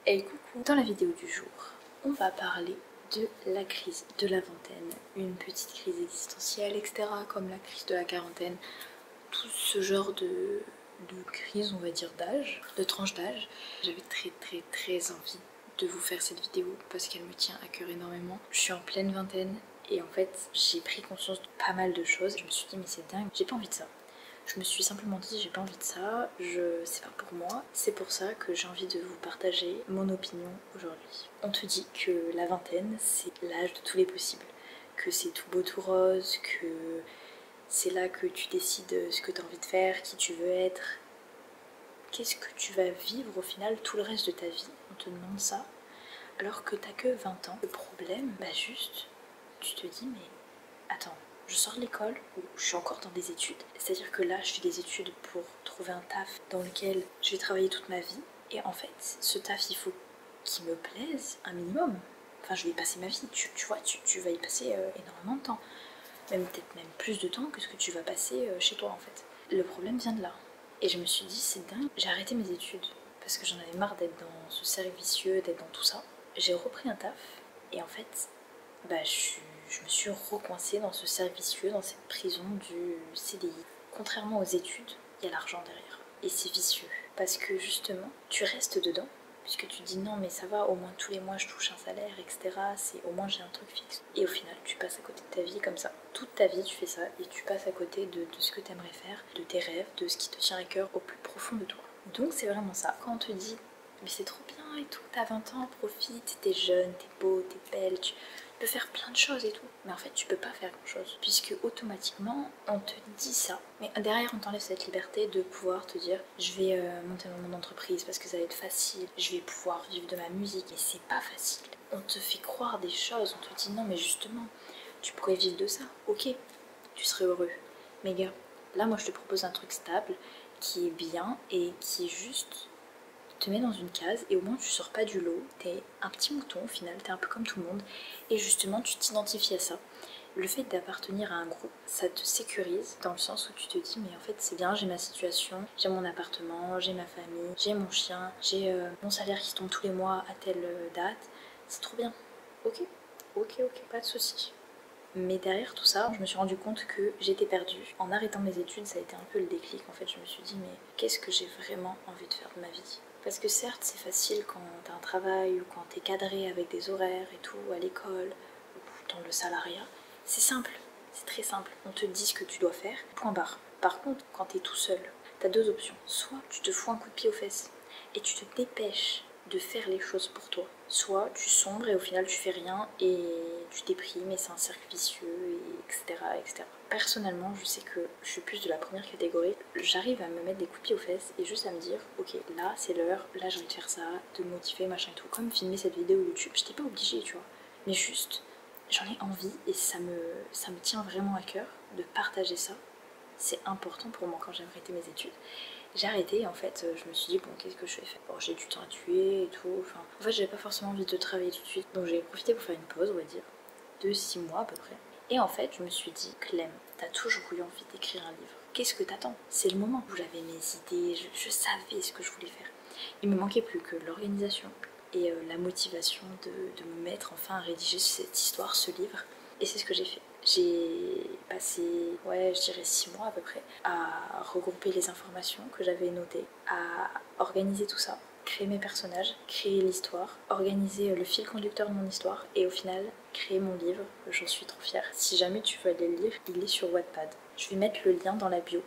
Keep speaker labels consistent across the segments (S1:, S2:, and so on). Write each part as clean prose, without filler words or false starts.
S1: Hey coucou. Dans la vidéo du jour, on va parler de la crise de la vingtaine, une petite crise existentielle, etc. comme la crise de la quarantaine, tout ce genre de crise, on va dire, d'âge, de tranche d'âge. J'avais très envie de vous faire cette vidéo parce qu'elle me tient à cœur énormément. Je suis en pleine vingtaine et en fait j'ai pris conscience de pas mal de choses. Je me suis dit mais c'est dingue, j'ai pas envie de ça. Je me suis simplement dit j'ai pas envie de ça, c'est pas pour moi. C'est pour ça que j'ai envie de vous partager mon opinion aujourd'hui. On te dit que la vingtaine c'est l'âge de tous les possibles, que c'est tout beau tout rose, que c'est là que tu décides ce que tu as envie de faire, qui tu veux être. Qu'est-ce que tu vas vivre au final tout le reste de ta vie? On te demande ça alors que t'as que 20 ans. Le problème, juste, tu te dis mais attends, je sors de l'école ou je suis encore dans des études. C'est-à-dire que là, je fais des études pour trouver un taf dans lequel je vais travailler toute ma vie. Et en fait, ce taf, il faut qu'il me plaise un minimum. Enfin, je vais y passer ma vie, tu vois, tu vas y passer énormément de temps. Peut-être même plus de temps que ce que tu vas passer chez toi, en fait. Le problème vient de là. Et je me suis dit, c'est dingue. J'ai arrêté mes études parce que j'en avais marre d'être dans ce cercle vicieux, d'être dans tout ça. J'ai repris un taf et en fait, je me suis recoincée dans ce cercle vicieux, dans cette prison du CDI. Contrairement aux études, il y a l'argent derrière. Et c'est vicieux. Parce que justement, tu restes dedans. Puisque tu dis non mais ça va, au moins tous les mois je touche un salaire, etc. Au moins j'ai un truc fixe. Et au final, tu passes à côté de ta vie comme ça. Toute ta vie tu fais ça et tu passes à côté de ce que tu aimerais faire, de tes rêves, de ce qui te tient à cœur au plus profond de toi. Donc c'est vraiment ça. Quand on te dit mais c'est trop bien et tout, t'as 20 ans, profite, t'es jeune, t'es beau, t'es belle, tu peux faire plein de choses et tout. Mais en fait, tu peux pas faire grand chose. Puisque automatiquement, on te dit ça. Mais derrière, on t'enlève cette liberté de pouvoir te dire je vais monter mon entreprise parce que ça va être facile, je vais pouvoir vivre de ma musique. Et c'est pas facile. On te fait croire des choses, on te dit non, mais justement, tu pourrais vivre de ça. Ok, tu serais heureux. Mais gars, là, moi, je te propose un truc stable qui est bien et qui est juste te met dans une case et au moins tu sors pas du lot, t'es un petit mouton au final, t'es un peu comme tout le monde et justement tu t'identifies à ça. Le fait d'appartenir à un groupe, ça te sécurise dans le sens où tu te dis mais en fait c'est bien, j'ai ma situation, j'ai mon appartement, j'ai ma famille, j'ai mon chien, j'ai mon salaire qui tombe tous les mois à telle date, c'est trop bien. Ok, pas de soucis. Mais derrière tout ça, je me suis rendu compte que j'étais perdue. En arrêtant mes études, ça a été un peu le déclic. En fait, je me suis dit, mais qu'est-ce que j'ai vraiment envie de faire de ma vie? Parce que certes, c'est facile quand t'as un travail ou quand t'es cadré avec des horaires et tout, à l'école, ou dans le salariat. C'est simple, c'est très simple. On te dit ce que tu dois faire, point barre. Par contre, quand t'es tout seul, t'as deux options. Soit tu te fous un coup de pied aux fesses et tu te dépêches de faire les choses pour toi. Soit tu sombres et au final tu fais rien et tu déprimes et c'est un cercle vicieux, etc., etc. Personnellement, je sais que je suis plus de la première catégorie. J'arrive à me mettre des coups de pied aux fesses et juste à me dire ok, là c'est l'heure, là j'ai envie de faire ça, de me motiver, machin et tout. Comme filmer cette vidéo YouTube, j'étais pas obligée, tu vois. Mais juste, j'en ai envie et ça me tient vraiment à cœur de partager ça. C'est important pour moi quand j'ai arrêté mes études. J'ai arrêté et en fait je me suis dit bon qu'est-ce que je vais faire. Bon j'ai du temps à tuer et tout, enfin en fait j'avais pas forcément envie de travailler tout de suite donc j'ai profité pour faire une pause on va dire, de 6 mois à peu près. Et en fait je me suis dit Clem, t'as toujours eu envie d'écrire un livre, qu'est-ce que t'attends? C'est le moment où j'avais mes idées, je savais ce que je voulais faire. Il me manquait plus que l'organisation et la motivation de me mettre enfin à rédiger cette histoire, ce livre. Et c'est ce que j'ai fait. J'ai passé, je dirais 6 mois à peu près, à regrouper les informations que j'avais notées, à organiser tout ça, créer mes personnages, créer l'histoire, organiser le fil conducteur de mon histoire et au final, créer mon livre. J'en suis trop fière. Si jamais tu veux aller le lire, il est sur Wattpad. Je vais mettre le lien dans la bio.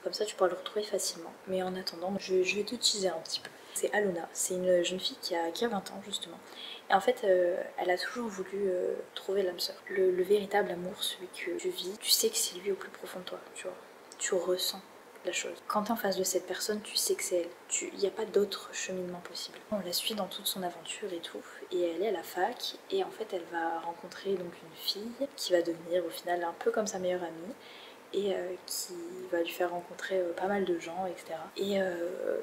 S1: Comme ça, tu pourras le retrouver facilement. Mais en attendant, je vais te teaser un petit peu. C'est Alona, c'est une jeune fille qui a 20 ans justement. Et en fait, elle a toujours voulu trouver l'âme sœur. Le véritable amour, celui que tu vis, tu sais que c'est lui au plus profond de toi, tu vois. Tu ressens la chose. Quand t'es en face de cette personne, tu sais que c'est elle. Il n'y a pas d'autre cheminement possible. On la suit dans toute son aventure et tout. Et elle est à la fac. Et en fait, elle va rencontrer donc une fille qui va devenir au final un peu comme sa meilleure amie. Et qui va lui faire rencontrer pas mal de gens, etc. Et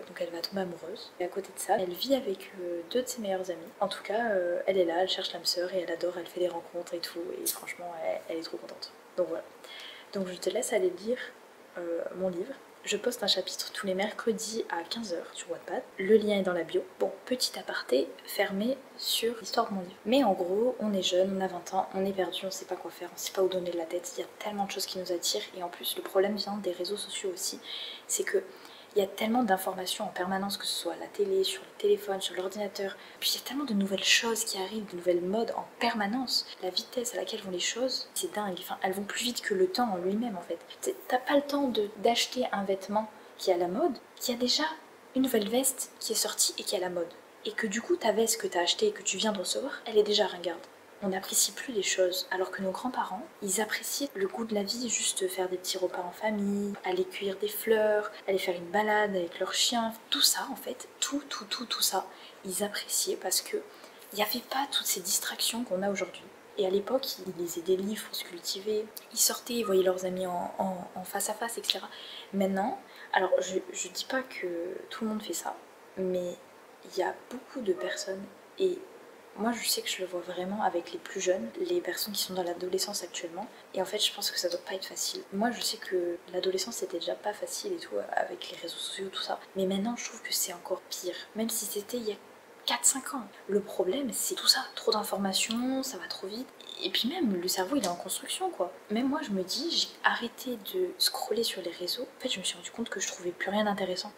S1: donc elle va tomber amoureuse. Et à côté de ça, elle vit avec deux de ses meilleures amies. En tout cas, elle est là, elle cherche l'âme sœur et elle adore, elle fait des rencontres et tout. Et franchement, elle est trop contente. Donc voilà. Donc je te laisse aller lire mon livre. Je poste un chapitre tous les mercredis à 15 h sur Wattpad. Le lien est dans la bio. Bon, petit aparté fermé sur l'histoire de mon livre. Mais en gros, on est jeune, on a 20 ans, on est perdu, on sait pas quoi faire, on sait pas où donner de la tête. Il y a tellement de choses qui nous attirent. Et en plus, le problème vient des réseaux sociaux aussi. C'est que il y a tellement d'informations en permanence, que ce soit à la télé, sur le téléphone, sur l'ordinateur. Puis il y a tellement de nouvelles choses qui arrivent, de nouvelles modes en permanence. La vitesse à laquelle vont les choses, c'est dingue. Enfin, elles vont plus vite que le temps en lui-même en fait. T'as pas le temps d'acheter un vêtement qui est à la mode, qui a déjà une nouvelle veste qui est sortie et qui est à la mode. Et que du coup, ta veste que t'as achetée et que tu viens de recevoir, elle est déjà ringarde. On n'apprécie plus les choses, alors que nos grands-parents, ils appréciaient le goût de la vie, juste faire des petits repas en famille, aller cueillir des fleurs, aller faire une balade avec leurs chiens, tout ça en fait, tout ça, ils appréciaient parce que il n'y avait pas toutes ces distractions qu'on a aujourd'hui. Et à l'époque, ils lisaient des livres pour se cultiver, ils sortaient, ils voyaient leurs amis en face à face, etc. Maintenant, alors je dis pas que tout le monde fait ça, mais il y a beaucoup de personnes et moi, je sais que je le vois vraiment avec les plus jeunes, les personnes qui sont dans l'adolescence actuellement. Et en fait, je pense que ça doit pas être facile. Moi, je sais que l'adolescence c'était déjà pas facile et tout, avec les réseaux sociaux, tout ça. Mais maintenant, je trouve que c'est encore pire. Même si c'était il y a 4-5 ans. Le problème, c'est tout ça. Trop d'informations, ça va trop vite. Et puis même, le cerveau, il est en construction, quoi. Même moi, je me dis, j'ai arrêté de scroller sur les réseaux. En fait, je me suis rendu compte que je trouvais plus rien d'intéressant.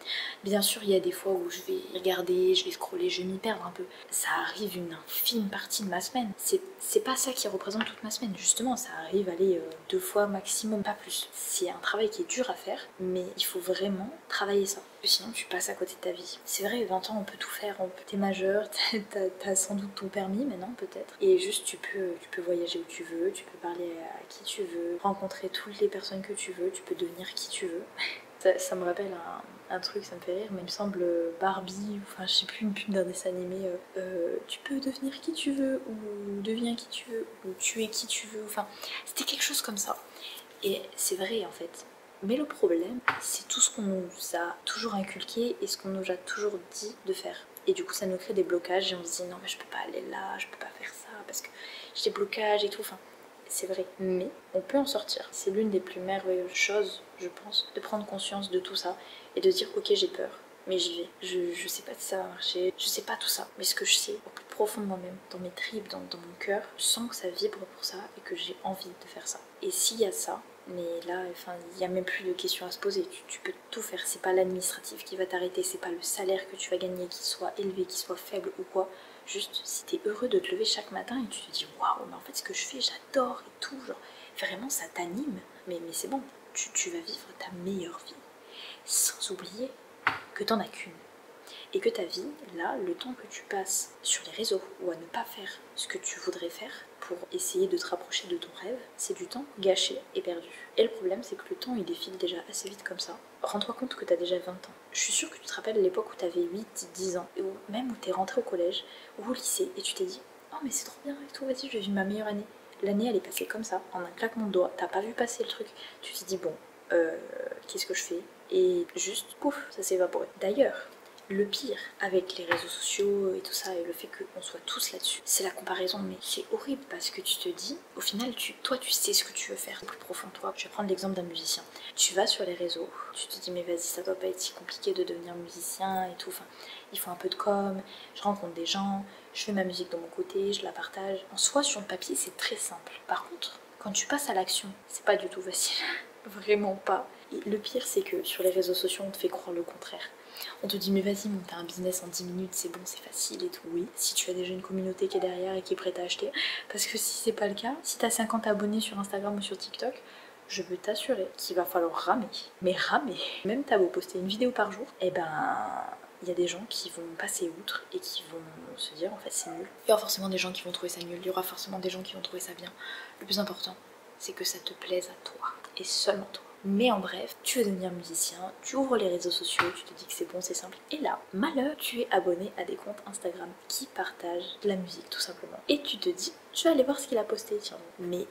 S1: Bien sûr, il y a des fois où je vais regarder, je vais scroller, je vais m'y perdre un peu. Ça arrive une infime partie de ma semaine. C'est pas ça qui représente toute ma semaine. Justement, ça arrive, allez, 2 fois maximum, pas plus. C'est un travail qui est dur à faire, mais il faut vraiment travailler ça. Sinon, tu passes à côté de ta vie. C'est vrai, 20 ans, on peut tout faire. T'es majeur, t'as sans doute ton permis maintenant, peut-être. Et juste, tu peux voyager où tu veux, tu peux parler à qui tu veux, rencontrer toutes les personnes que tu veux, tu peux devenir qui tu veux. Ça me rappelle un truc, ça me fait rire, mais il me semble Barbie, enfin je sais plus, une pub d'un dessin animé, tu peux devenir qui tu veux, ou deviens qui tu veux, ou tu es qui tu veux, enfin c'était quelque chose comme ça. Et c'est vrai en fait. Mais le problème, c'est tout ce qu'on nous a toujours inculqué et ce qu'on nous a toujours dit de faire. Et du coup, ça nous crée des blocages et on se dit non, mais je peux pas aller là, je peux pas faire ça parce que j'ai des blocages et tout. Enfin, c'est vrai, mais on peut en sortir. C'est l'une des plus merveilleuses choses, je pense, de prendre conscience de tout ça et de dire ok, j'ai peur, mais j'y vais. Je sais pas si ça va marcher, je sais pas tout ça, mais ce que je sais, au plus profond de moi-même, dans mes tripes, dans mon cœur, je sens que ça vibre pour ça et que j'ai envie de faire ça. Et s'il y a ça, mais là, enfin, il n'y a même plus de questions à se poser. Tu peux tout faire. C'est pas l'administratif qui va t'arrêter, c'est pas le salaire que tu vas gagner qui soit élevé, qui soit faible ou quoi. Juste, si t'es heureux de te lever chaque matin et tu te dis waouh, mais en fait, ce que je fais, j'adore et tout, genre vraiment ça t'anime. Mais c'est bon, tu vas vivre ta meilleure vie. Sans oublier que t'en as qu'une. Et que ta vie, là, le temps que tu passes sur les réseaux ou à ne pas faire ce que tu voudrais faire pour essayer de te rapprocher de ton rêve, c'est du temps gâché et perdu. Et le problème, c'est que le temps, il défile déjà assez vite comme ça. Rends-toi compte que t'as déjà 20 ans. Je suis sûre que tu te rappelles l'époque où t'avais 8-10 ans, ou même où t'es rentré au collège ou au lycée, et tu t'es dit « Oh mais c'est trop bien avec tout, vas-y, je vais vivre ma meilleure année ». L'année, elle est passée comme ça, en un claquement de doigts, t'as pas vu passer le truc. Tu t'es dit « Bon, qu'est-ce que je fais ?» Et juste, pouf, ça s'est évaporé. D'ailleurs, le pire avec les réseaux sociaux et tout ça et le fait qu'on soit tous là-dessus, c'est la comparaison. Mais c'est horrible parce que tu te dis, au final, toi tu sais ce que tu veux faire plus profond de toi. Je vais prendre l'exemple d'un musicien. Tu vas sur les réseaux, tu te dis mais vas-y, ça doit pas être si compliqué de devenir musicien et tout. Enfin, il faut un peu de com, je rencontre des gens, je fais ma musique de mon côté, je la partage. En soi, sur le papier, c'est très simple. Par contre, quand tu passes à l'action, c'est pas du tout facile. Vraiment pas. Et le pire, c'est que sur les réseaux sociaux, on te fait croire le contraire. On te dit mais vas-y, monte un business en 10 minutes, c'est bon, c'est facile et tout. Oui, si tu as déjà une communauté qui est derrière et qui est prête à acheter. Parce que si c'est pas le cas, si t'as 50 abonnés sur Instagram ou sur TikTok, je peux t'assurer qu'il va falloir ramer. Mais ramer. Même t'as beau poster une vidéo par jour, et ben il y a des gens qui vont passer outre et qui vont se dire en fait c'est nul. Il y aura forcément des gens qui vont trouver ça nul, il y aura forcément des gens qui vont trouver ça bien. Le plus important, c'est que ça te plaise à toi et seulement toi. Mais en bref, tu veux devenir musicien, tu ouvres les réseaux sociaux, tu te dis que c'est bon, c'est simple. Et là, malheur, tu es abonné à des comptes Instagram qui partagent de la musique tout simplement. Et tu te dis, je vais aller voir ce qu'il a posté, tiens. Mais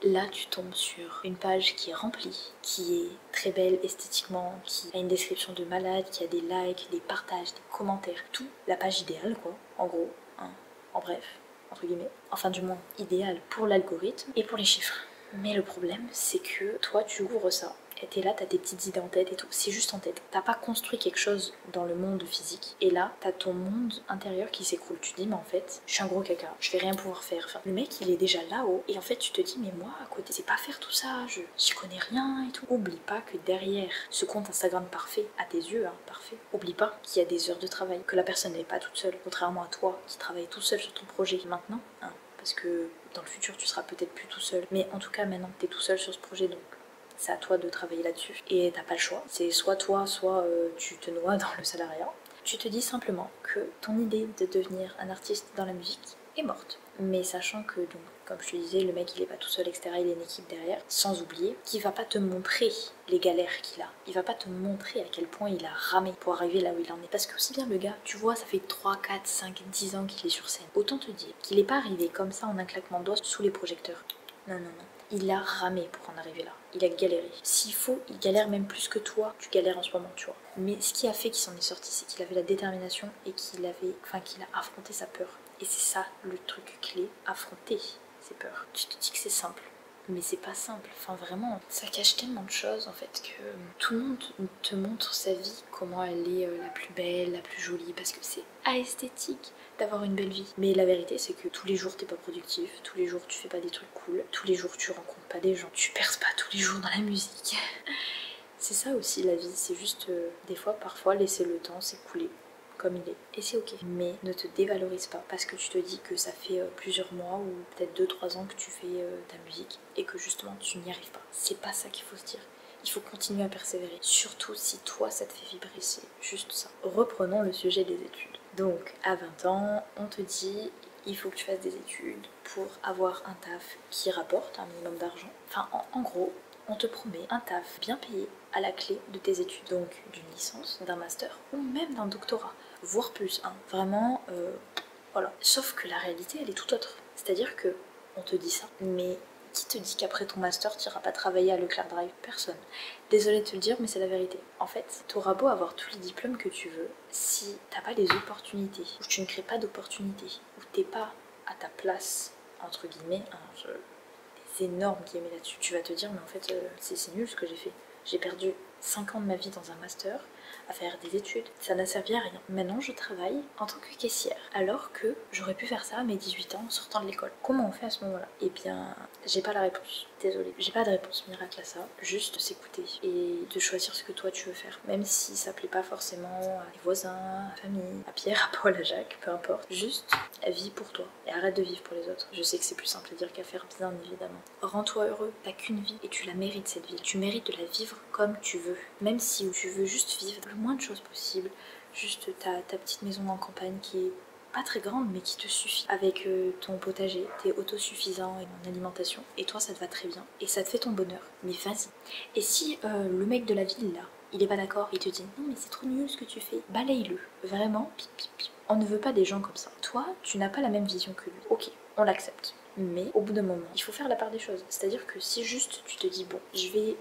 S1: là, tu tombes sur une page qui est remplie, qui est très belle esthétiquement, qui a une description de malade, qui a des likes, des partages, des commentaires. Tout, la page idéale quoi, en gros, hein. En bref, entre guillemets. Enfin du moins, idéal pour l'algorithme et pour les chiffres. Mais le problème, c'est que toi, tu ouvres ça, t'es là, t'as tes petites idées en tête et tout, c'est juste en tête. T'as pas construit quelque chose dans le monde physique, et là, t'as ton monde intérieur qui s'écroule. Tu te dis, mais en fait, je suis un gros caca, je vais rien pouvoir faire. Enfin, le mec, il est déjà là-haut, et en fait, tu te dis, mais moi, à côté, c'est pas faire tout ça, j'y connais rien et tout. Oublie pas que derrière ce compte Instagram parfait, à tes yeux, hein, parfait, oublie pas qu'il y a des heures de travail, que la personne n'est pas toute seule, contrairement à toi qui travaille tout seul sur ton projet maintenant, hein, parce que dans le futur, tu seras peut-être plus tout seul, mais en tout cas, maintenant, t'es tout seul sur ce projet, donc c'est à toi de travailler là-dessus. Et t'as pas le choix. C'est soit toi, soit tu te noies dans le salariat. Tu te dis simplement que ton idée de devenir un artiste dans la musique est morte. Mais sachant que, donc, comme je te disais, le mec il est pas tout seul, etc. Il a une équipe derrière. Sans oublier qu'il va pas te montrer les galères qu'il a. Il va pas te montrer à quel point il a ramé pour arriver là où il en est. Parce que aussi bien le gars, tu vois, ça fait 3, 4, 5, 10 ans qu'il est sur scène. Autant te dire qu'il est pas arrivé comme ça en un claquement de doigts sous les projecteurs. Non, non, non. Il a ramé pour en arriver là. Il a galéré. S'il faut, il galère même plus que toi. Tu galères en ce moment, tu vois. Mais ce qui a fait qu'il s'en est sorti, c'est qu'il avait la détermination et qu'il a affronté sa peur. Et c'est ça le truc clé, affronter ses peurs. Tu te dis que c'est simple, mais c'est pas simple. Enfin vraiment, ça cache tellement de choses en fait que tout le monde te montre sa vie, comment elle est la plus belle, la plus jolie, parce que c'est esthétique d'avoir une belle vie. Mais la vérité c'est que tous les jours t'es pas productif, tous les jours tu fais pas des trucs cool, tous les jours tu rencontres pas des gens, tu perces pas tous les jours dans la musique. C'est ça aussi la vie, c'est juste des fois, parfois laisser le temps s'écouler comme il est. Et c'est ok. Mais ne te dévalorise pas parce que tu te dis que ça fait plusieurs mois ou peut-être 2-3 ans que tu fais ta musique et que justement tu n'y arrives pas. C'est pas ça qu'il faut se dire. Il faut continuer à persévérer. Surtout si toi ça te fait vibrer, c'est juste ça. Reprenons le sujet des études. Donc à 20 ans, on te dit il faut que tu fasses des études pour avoir un taf qui rapporte un minimum d'argent. Enfin en gros, on te promet un taf bien payé à la clé de tes études, donc d'une licence, d'un master ou même d'un doctorat, voire plus, hein. Vraiment, voilà. Sauf que la réalité, elle est tout autre. C'est-à-dire que on te dit ça, mais qui te dit qu'après ton master, tu n'iras pas travailler à Leclerc Drive? Personne. Désolée de te le dire, mais c'est la vérité. En fait, tu auras beau avoir tous les diplômes que tu veux, si t'as pas les opportunités, ou tu ne crées pas d'opportunités, ou t'es pas à ta place, entre guillemets, hein, énorme guillemets là-dessus. Tu vas te dire, mais en fait, c'est nul ce que j'ai fait. J'ai perdu 5 ans de ma vie dans un master à faire des études. Ça n'a servi à rien. Maintenant, je travaille en tant que caissière, alors que j'aurais pu faire ça à mes 18 ans en sortant de l'école. Comment on fait à ce moment-là? Eh bien, j'ai pas la réponse. Désolée. J'ai pas de réponse miracle à ça. Juste s'écouter et de choisir ce que toi tu veux faire. Même si ça plaît pas forcément à tes voisins, à la famille, à Pierre, à Paul, à Jacques, peu importe. Juste vis pour toi et arrête de vivre pour les autres. Je sais que c'est plus simple à dire qu'à faire, bien évidemment. Rends-toi heureux. T'as qu'une vie et tu la mérites cette vie. Tu mérites de la vivre comme tu veux. Même si tu veux juste vivre le moins de choses possible. Juste ta petite maison en campagne qui est pas très grande mais qui te suffit. Avec ton potager, t'es autosuffisant en alimentation et toi ça te va très bien et ça te fait ton bonheur. Mais vas-y. Et si le mec de la ville là, il est pas d'accord, il te dit non mais c'est trop nul ce que tu fais, balaye-le. Vraiment, pip pip pip. On ne veut pas des gens comme ça. Toi, tu n'as pas la même vision que lui. Ok, on l'accepte. Mais au bout d'un moment, il faut faire la part des choses. C'est-à-dire que si juste tu te dis bon, je vais,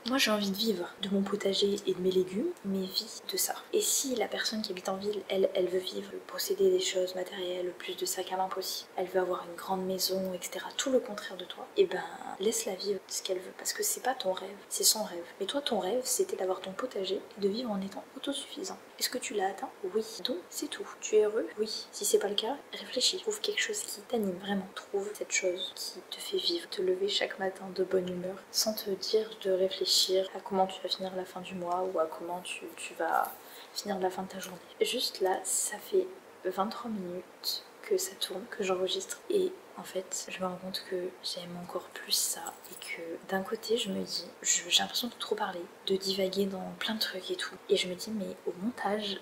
S1: moi j'ai envie de vivre de mon potager et de mes légumes, mais vis de ça. Et si la personne qui habite en ville, elle veut vivre, posséder des choses matérielles, le plus de sacs à main possible, elle veut avoir une grande maison, etc. Tout le contraire de toi, et ben laisse-la vivre ce qu'elle veut. Parce que c'est pas ton rêve, c'est son rêve. Mais toi, ton rêve, c'était d'avoir ton potager et de vivre en étant autosuffisant. Est-ce que tu l'as atteint? Oui. Donc c'est tout. Tu es heureux? Oui. Si c'est pas le cas, réfléchis. Trouve quelque chose qui t'anime vraiment. Trouve cette chose qui te fait vivre, te lever chaque matin de bonne humeur, sans te dire de réfléchir à comment tu vas finir la fin du mois ou à comment tu vas finir la fin de ta journée. Juste là, ça fait 23 minutes que ça tourne, que j'enregistre et en fait, je me rends compte que j'aime encore plus ça et que d'un côté, je me dis, j'ai l'impression de trop parler, de divaguer dans plein de trucs et tout. Et je me dis, mais au montage,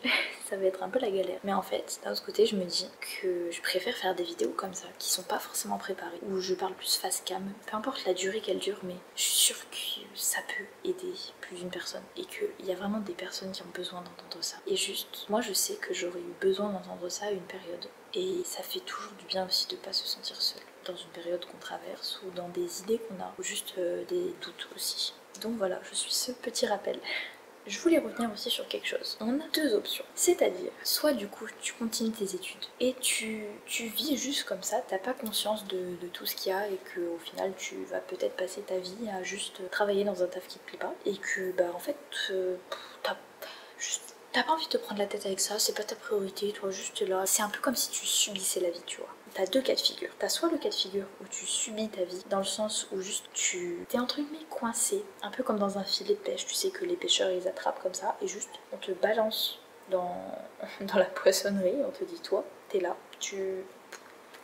S1: ça va être un peu la galère. Mais en fait, d'un autre côté, je me dis que je préfère faire des vidéos comme ça, qui sont pas forcément préparées, où je parle plus face cam, peu importe la durée qu'elle dure, mais je suis sûre que ça peut aider plus d'une personne et qu'il y a vraiment des personnes qui ont besoin d'entendre ça. Et juste, moi je sais que j'aurais eu besoin d'entendre ça à une période. Et ça fait toujours du bien aussi de pas se sentir seul dans une période qu'on traverse ou dans des idées qu'on a ou juste des doutes aussi. Donc voilà, je suis ce petit rappel. je voulais revenir aussi sur quelque chose. On a deux options, c'est-à-dire soit du coup tu continues tes études et tu vis juste comme ça, t'as pas conscience de tout ce qu'il y a et que au final tu vas peut-être passer ta vie à juste travailler dans un taf qui te plaît pas et que bah en fait t'as pas envie de te prendre la tête avec ça, c'est pas ta priorité, toi juste là. C'est un peu comme si tu subissais la vie, tu vois. T'as deux cas de figure. T'as soit le cas de figure où tu subis ta vie, dans le sens où juste t'es entre guillemets coincé, un peu comme dans un filet de pêche. Tu sais que les pêcheurs ils attrapent comme ça et juste on te balance dans, dans la poissonnerie, on te dit toi, t'es là,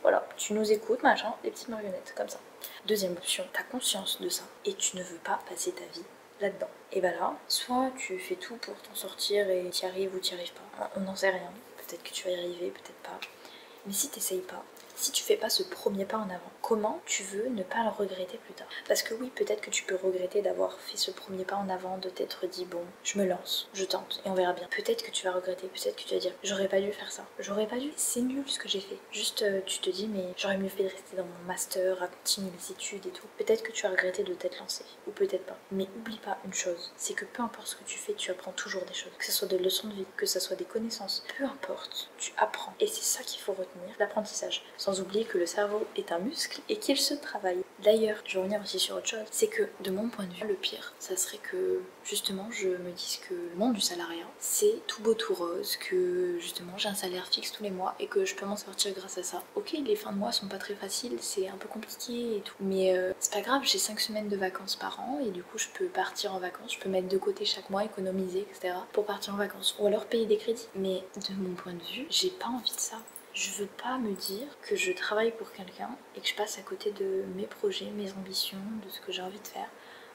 S1: voilà, tu nous écoutes, machin, des petites marionnettes comme ça. Deuxième option, t'as conscience de ça et tu ne veux pas passer ta vie là-dedans. Et bah là, soit tu fais tout pour t'en sortir et t'y arrives ou t'y arrives pas. On n'en sait rien. Peut-être que tu vas y arriver, peut-être pas. Mais si t'essayes pas, si tu fais pas ce premier pas en avant, comment tu veux ne pas le regretter plus tard? Parce que oui, peut-être que tu peux regretter d'avoir fait ce premier pas en avant, de t'être dit bon, je me lance, je tente et on verra bien. Peut-être que tu vas regretter, peut-être que tu vas dire j'aurais pas dû faire ça, j'aurais pas dû, c'est nul ce que j'ai fait. Juste tu te dis mais j'aurais mieux fait de rester dans mon master, à continuer mes études et tout. Peut-être que tu vas regretter de t'être lancé, ou peut-être pas. Mais oublie pas une chose, c'est que peu importe ce que tu fais, tu apprends toujours des choses. Que ce soit des leçons de vie, que ce soit des connaissances, peu importe, tu apprends. Et c'est ça qu'il faut retenir, l'apprentissage. Sans oublier que le cerveau est un muscle et qu'il se travaille. D'ailleurs, je vais revenir aussi sur autre chose, c'est que de mon point de vue, le pire, ça serait que justement je me dise que le monde du salariat, c'est tout beau tout rose, que justement j'ai un salaire fixe tous les mois et que je peux m'en sortir grâce à ça. Ok, les fins de mois sont pas très faciles, c'est un peu compliqué et tout, mais c'est pas grave, j'ai 5 semaines de vacances par an et du coup je peux partir en vacances, je peux mettre de côté chaque mois, économiser, etc. pour partir en vacances ou alors payer des crédits. Mais de mon point de vue, j'ai pas envie de ça. Je veux pas me dire que je travaille pour quelqu'un et que je passe à côté de mes projets, mes ambitions, de ce que j'ai envie de faire.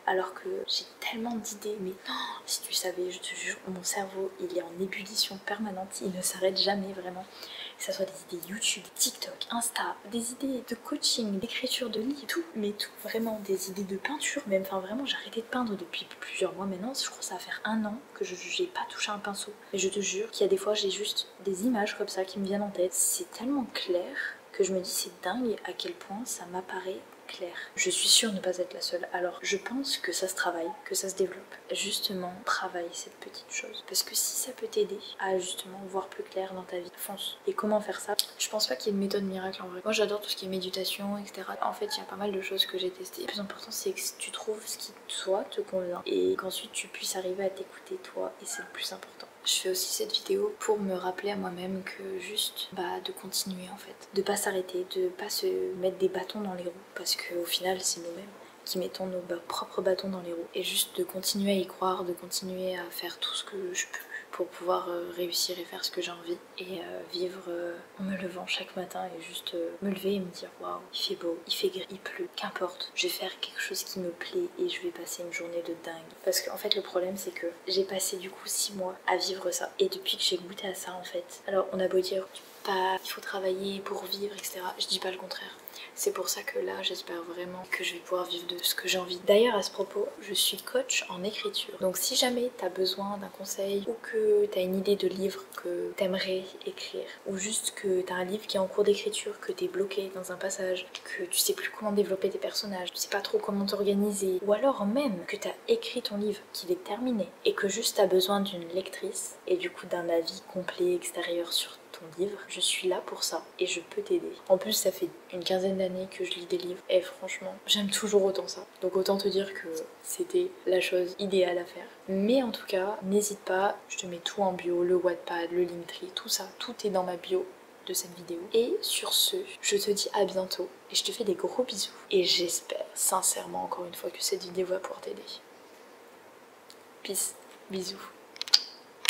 S1: Alors que j'ai tellement d'idées, mais non, si tu savais, je te jure, mon cerveau, il est en ébullition permanente, il ne s'arrête jamais vraiment. Que ce soit des idées YouTube, TikTok, Insta, des idées de coaching, d'écriture de livres, tout, mais tout, vraiment, des idées de peinture même, enfin vraiment, j'ai arrêté de peindre depuis plusieurs mois maintenant, je crois que ça va faire 1 an que je n'ai pas touché un pinceau. Et je te jure qu'il y a des fois, j'ai juste des images comme ça qui me viennent en tête, c'est tellement clair que je me dis c'est dingue à quel point ça m'apparaît clair. Je suis sûre de ne pas être la seule. Alors je pense que ça se travaille, que ça se développe. Justement, travaille cette petite chose. Parce que si ça peut t'aider à justement voir plus clair dans ta vie, fonce. Et comment faire ça? Je pense pas qu'il y ait une méthode miracle en vrai. Moi j'adore tout ce qui est méditation, etc. En fait, il y a pas mal de choses que j'ai testées. Le plus important, c'est que tu trouves ce qui toi te convient et qu'ensuite tu puisses arriver à t'écouter toi. Et c'est le plus important. Je fais aussi cette vidéo pour me rappeler à moi-même que juste de continuer en fait, de pas s'arrêter, de pas se mettre des bâtons dans les roues parce qu'au final c'est nous-mêmes qui mettons nos propres bâtons dans les roues et juste de continuer à y croire, de continuer à faire tout ce que je peux pour pouvoir réussir et faire ce que j'ai envie et vivre en me levant chaque matin et juste me lever et me dire waouh, il fait beau, il fait gris, il pleut, qu'importe, je vais faire quelque chose qui me plaît et je vais passer une journée de dingue. Parce qu'en fait le problème c'est que j'ai passé du coup 6 mois à vivre ça et depuis que j'ai goûté à ça en fait, alors on a beau dire il faut travailler pour vivre, etc. Je dis pas le contraire. C'est pour ça que là, j'espère vraiment que je vais pouvoir vivre de ce que j'ai envie. D'ailleurs, à ce propos, je suis coach en écriture. Donc si jamais t'as besoin d'un conseil ou que t'as une idée de livre que t'aimerais écrire ou juste que t'as un livre qui est en cours d'écriture, que t'es bloqué dans un passage, que tu sais plus comment développer tes personnages, tu sais pas trop comment t'organiser ou alors même que t'as écrit ton livre, qu'il est terminé et que juste t'as besoin d'une lectrice et du coup d'un avis complet extérieur sur ton livre, je suis là pour ça et je peux t'aider. En plus ça fait une quinzaine d'années que je lis des livres et franchement j'aime toujours autant ça. Donc autant te dire que c'était la chose idéale à faire. Mais en tout cas n'hésite pas, je te mets tout en bio, le Wattpad, le Linktree, tout ça, tout est dans ma bio de cette vidéo. Et sur ce, je te dis à bientôt et je te fais des gros bisous et j'espère sincèrement encore une fois que cette vidéo va pouvoir t'aider. Peace, bisous.